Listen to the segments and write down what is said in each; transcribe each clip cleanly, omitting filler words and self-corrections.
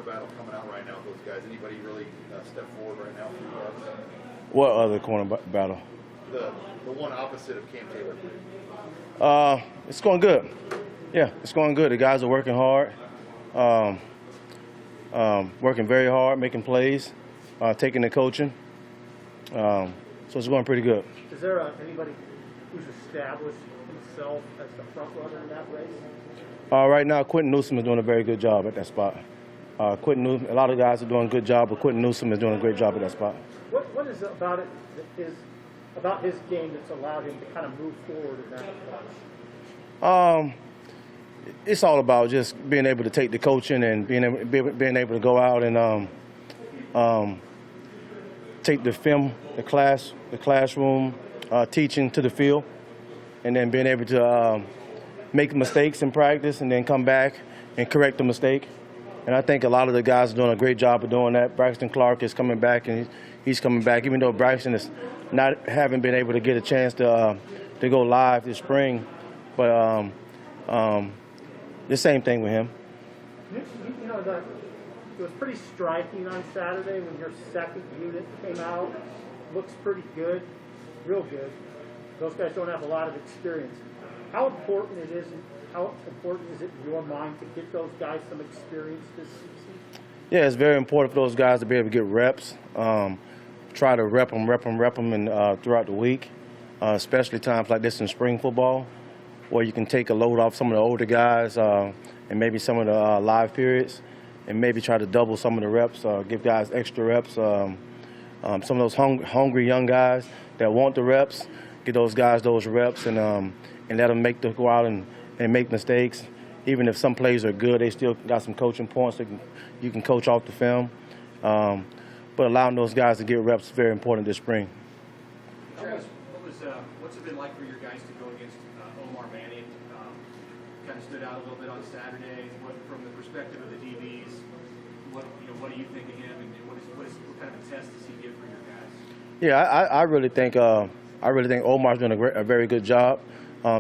corner battle coming out right now with those guys? Anybody really step forward right now for you guys? What other corner battle? The one opposite of Cam Taylor. It's going good. Yeah, it's going good. The guys are working hard, working very hard, making plays, taking the coaching. So it's going pretty good. Is there anybody who's established himself as the front runner in that race? Right now, Quentin Newsom is doing a very good job at that spot. Quentin Newsom, a lot of guys are doing a good job, but Quentin Newsom is doing a great job at that spot. What is it about it that is about his game that's allowed him to kind of move forward in that approach? It's all about just being able to take the coaching and being able to go out and take the film, the classroom teaching to the field, and then being able to make mistakes in practice and then come back and correct the mistake. And I think a lot of the guys are doing a great job of doing that. Braxton Clark is coming back, and he's coming back, even though Braxton is haven't been able to get a chance to go live this spring. But the same thing with him. You know, it was pretty striking on Saturday when your second unit came out. Looks pretty good, real good. Those guys don't have a lot of experience. How important it is in your mind to get those guys some experience this season? Yeah, it's very important for those guys to be able to get reps. Try to rep them throughout the week, especially times like this in spring football, where you can take a load off some of the older guys and maybe some of the live periods, and maybe try to double some of the reps, give guys extra reps. Some of those hungry young guys that want the reps, get those guys those reps and let them go out and make mistakes. Even if some plays are good, they still got some coaching points that you can coach off the film. But allowing those guys to get reps is very important this spring. What's it been like for your guys to go against Omar Manning? Kind of stood out a little bit on Saturday. From the perspective of the DBs, what do you think of him, and what kind of a test does he give for your guys? Yeah, I really think Omar's doing a very good job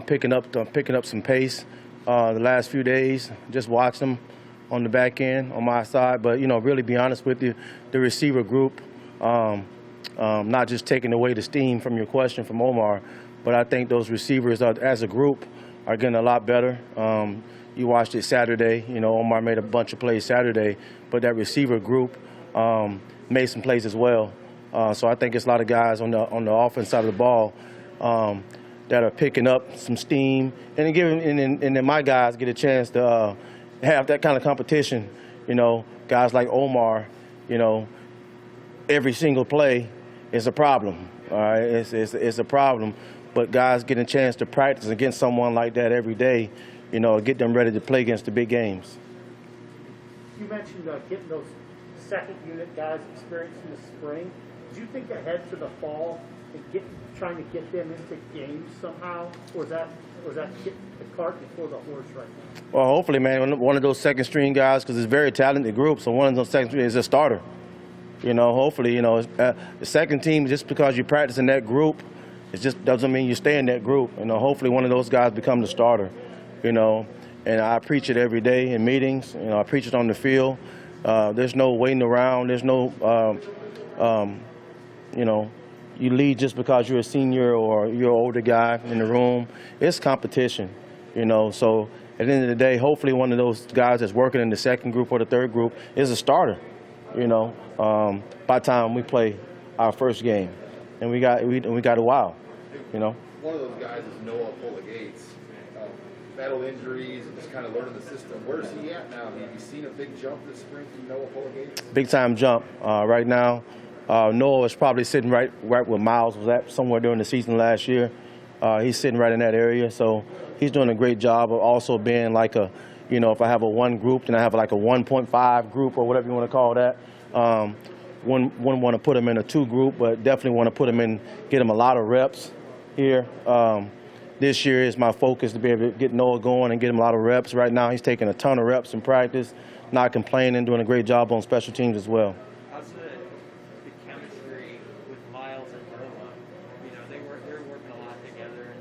picking up some pace the last few days. Just watched him on the back end on my side, but really be honest with you, the receiver group, not just taking away the steam from your question from Omar, but I think those receivers as a group are getting a lot better. You watched it Saturday. Omar made a bunch of plays Saturday, but that receiver group made some plays as well. So I think it's a lot of guys on the offense side of the ball that are picking up some steam, and then my guys get a chance to have that kind of competition. Guys like Omar, every single play is a problem. All right, it's a problem. But guys getting a chance to practice against someone like that every day, get them ready to play against the big games. You mentioned getting those second unit guys experience in the spring. Do you think ahead to the fall and trying to get them into games somehow, or is that get the cart before the horse right now? Well, hopefully, man, one of those second string guys, because it's a very talented group, so one of those second string is a starter. Hopefully, the second team, just because you practice in that group, it just doesn't mean you stay in that group. Hopefully one of those guys become the starter. And I preach it every day in meetings. I preach it on the field. There's no waiting around. There's no, you lead just because you're a senior or you're an older guy in the room. It's competition, So at the end of the day, hopefully one of those guys that's working in the second group or the third group is a starter, by the time we play our first game. And we got a while, One of those guys is Noah Gates. Battled injuries and just kind of learning the system. Where's he at now? Have you seen a big jump this spring from Noah Gates? Big time jump right now. Noah is probably sitting right where Miles was at somewhere during the season last year. He's sitting right in that area, so he's doing a great job of also being like a, if I have a 1 group, then I have like a 1.5 group or whatever you want to call that. Wouldn't want to put him in a 2 group, but definitely want to put him in, get him a lot of reps here. This year is my focus to be able to get Noah going and get him a lot of reps. Right now he's taking a ton of reps in practice, not complaining, doing a great job on special teams as well. How's the chemistry with Miles and Noah? They're working a lot together.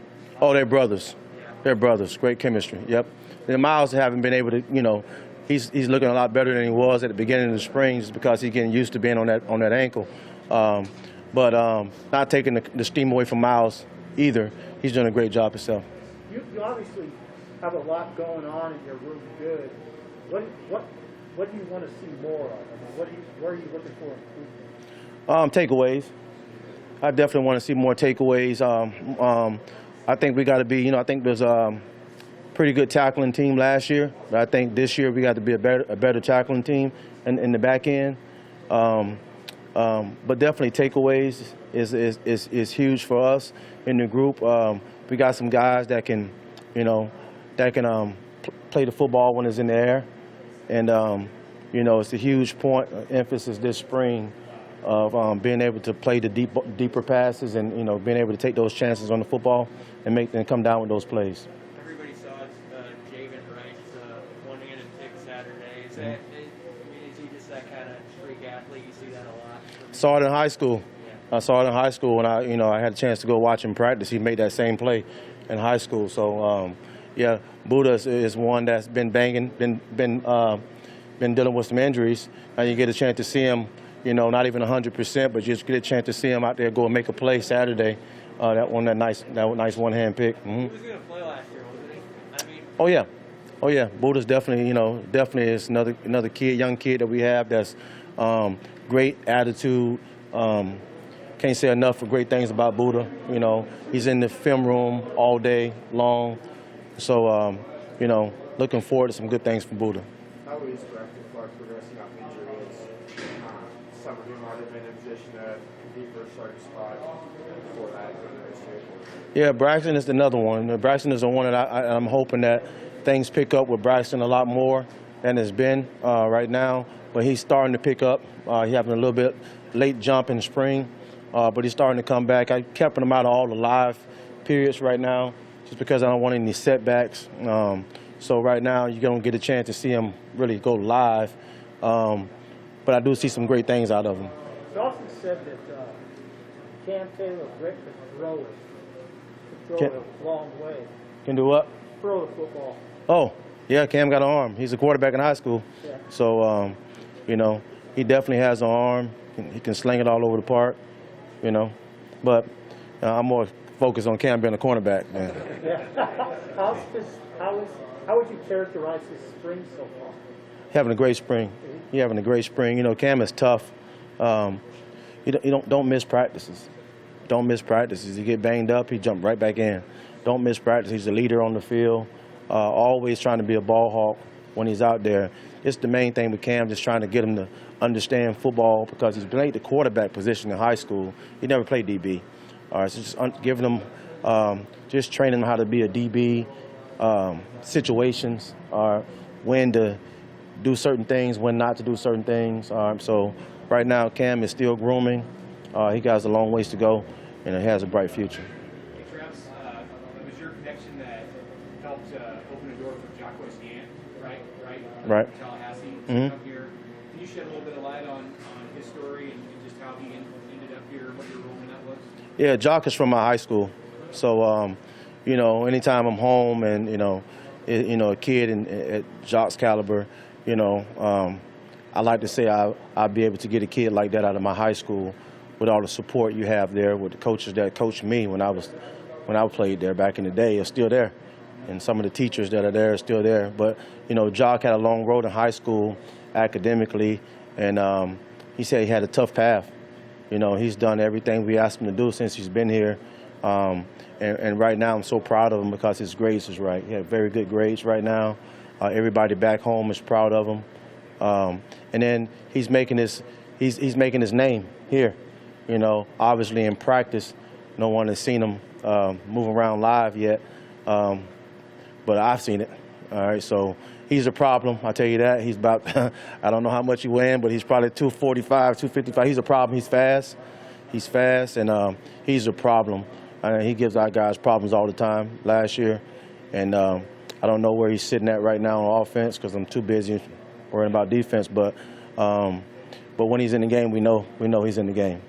They're brothers. Yeah. They're brothers. Great chemistry. Yep. And Miles haven't been able to, he's looking a lot better than he was at the beginning of the spring, just because he's getting used to being on that ankle. But not taking the steam away from Miles either. He's doing a great job himself. You obviously have a lot going on and you're really good. What do you want to see more of? I mean, where are you looking for improvement? Takeaways. I definitely want to see more takeaways. I think we got to be, I think there's a pretty good tackling team last year, but I think this year we got to be a better tackling team in the back end. But definitely takeaways is huge for us in the group. We got some guys that can, play the football when it's in the air, and it's a huge point of emphasis this spring of being able to play the deeper passes and being able to take those chances on the football and make them come down with those plays. Everybody saw Javen Wright's one-handed pick Saturday. Is he just that kind of freak athlete? You see that a lot. Saw it in high school. Yeah. I saw it in high school when I had a chance to go watch him practice. He made that same play in high school. So Buddha is one that's been banging, been dealing with some injuries. And you get a chance to see him, not even 100%, but just get a chance to see him out there go and make a play Saturday. That nice one-hand pick. Mm-hmm. He was going to play last year, wasn't he? I mean, Oh yeah. Buddha's definitely, definitely is another kid, young kid that we have that's great attitude. Can't say enough for great things about Buddha. He's in the film room all day long. So, looking forward to some good things from Buddha. How is Braxton Clark progressing off injuries? Some of him might have been in a position to compete for a starting spot before that. Yeah, Braxton is another one. Braxton is the one that I'm hoping that things pick up with Braxton a lot more than it's been right now. But he's starting to pick up. He's having a little bit late jump in the spring, but he's starting to come back. I kept him out of all the live periods right now just because I don't want any setbacks. So right now you don't get a chance to see him really go live. But I do see some great things out of him. It's often said that Cam Taylor could throw it. Throw it a long way. Can do what? Throw the football. Oh, yeah, Cam got an arm. He's a quarterback in high school. Yeah. So, he definitely has an arm. He can sling it all over the park, But I'm more focused on Cam being a cornerback, man. Yeah. How would you characterize his spring so far? Having a great spring. He's having a great spring. Cam is tough. Don't miss practices. Don't miss practices. You get banged up, he jump right back in. Don't miss practice. He's a leader on the field. Always trying to be a ball hawk when he's out there. It's the main thing with Cam, just trying to get him to understand football because he's played the quarterback position in high school. He never played DB. So just giving him, just training him how to be a DB, situations, when to do certain things, when not to do certain things. So right now, Cam is still grooming. He got a long ways to go, and he has a bright future. Hey, Travis, it was your connection that helped open the door for Jocko Right. From Tallahassee to Mm-hmm. come here. Can you shed a little bit of light on his story and just how he ended up here, what your role in that was? Yeah, Jock is from my high school. So, anytime I'm home and, a kid at Jock's caliber, I like to say I'd be able to get a kid like that out of my high school with all the support you have there, with the coaches that coached me when I played there back in the day are still there. And some of the teachers that are there are still there. But, Jock had a long road in high school academically, and he said he had a tough path. He's done everything we asked him to do since he's been here. And right now I'm so proud of him because his grades is right. He had very good grades right now. Everybody back home is proud of him. And then he's making his name here. Obviously in practice, no one has seen him move around live yet. But I've seen it. All right, so he's a problem. I'll tell you that. He's about, I don't know how much he weighs, but he's probably 245, 255. He's a problem. He's fast. And he's a problem. He gives our guys problems all the time last year. And I don't know where he's sitting at right now on offense because I'm too busy worrying about defense. But when he's in the game, we know he's in the game.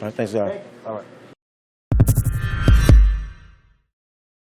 All right, thanks, guys. All right.